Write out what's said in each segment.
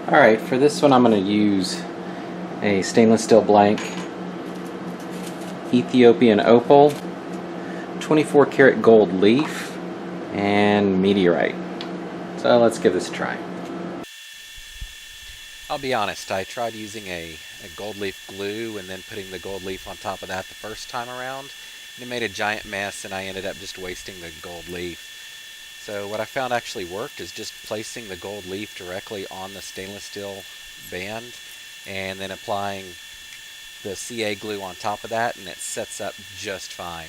Alright, for this one I'm going to use a stainless steel blank Ethiopian opal, 24 karat gold leaf, and meteorite. So let's give this a try. I'll be honest, I tried using a gold leaf glue and then putting the gold leaf on top of that the first time around, and it made a giant mess and I ended up just wasting the gold leaf. So what I found actually worked is just placing the gold leaf directly on the stainless steel band and then applying the CA glue on top of that, and it sets up just fine.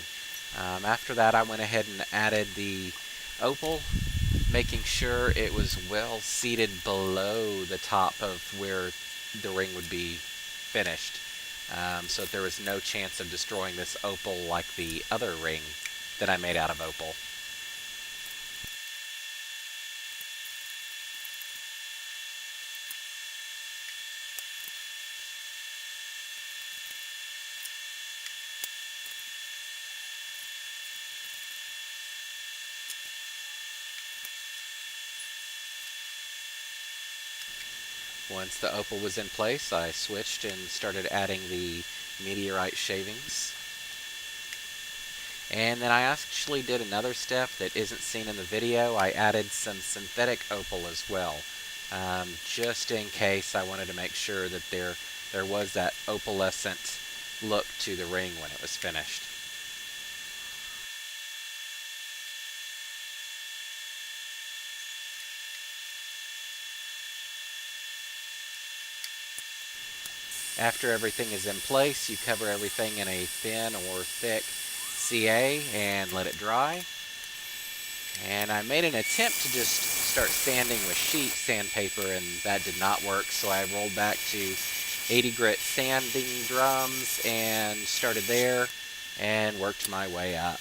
After that I went ahead and added the opal, making sure it was well seated below the top of where the ring would be finished, so that there was no chance of destroying this opal like the other ring that I made out of opal. Once the opal was in place, I switched and started adding the meteorite shavings. And then I actually did another step that isn't seen in the video. I added some synthetic opal as well, just in case. I wanted to make sure that there was that opalescent look to the ring when it was finished. After everything is in place, you cover everything in a thin or thick CA and let it dry. And I made an attempt to just start sanding with sheet sandpaper, and that did not work, so I rolled back to 80 grit sanding drums and started there and worked my way up.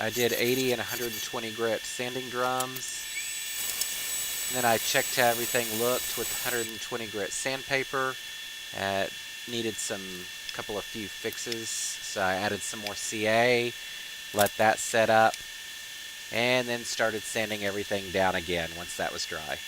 I did 80 and 120 grit sanding drums. And then I checked how everything looked with 120 grit sandpaper. It needed a couple of few fixes, so I added some more CA, let that set up, and then started sanding everything down again once that was dry.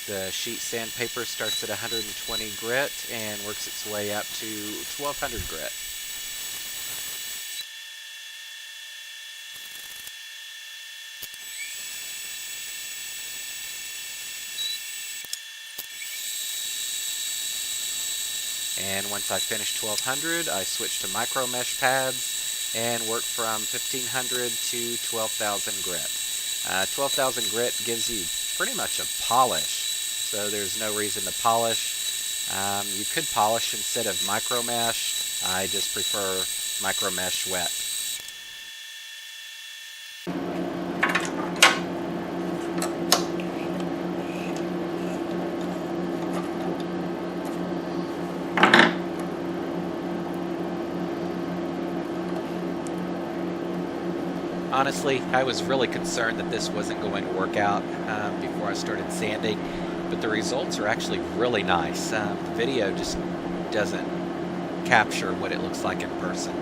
The sheet sandpaper starts at 120 grit and works its way up to 1200 grit. And once I finished 1200, I switched to micro mesh pads and worked from 1500 to 12,000 grit. 12,000 grit gives you pretty much a polish, so there's no reason to polish. You could polish instead of micro mesh. I just prefer micro mesh wet. Honestly, I was really concerned that this wasn't going to work out before I started sanding, but the results are actually really nice. The video just doesn't capture what it looks like in person.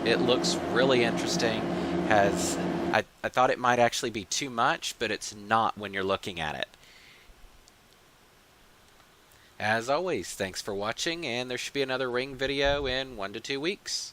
It looks really interesting. I thought it might actually be too much, but it's not when you're looking at it. As always, thanks for watching, and there should be another ring video in 1 to 2 weeks.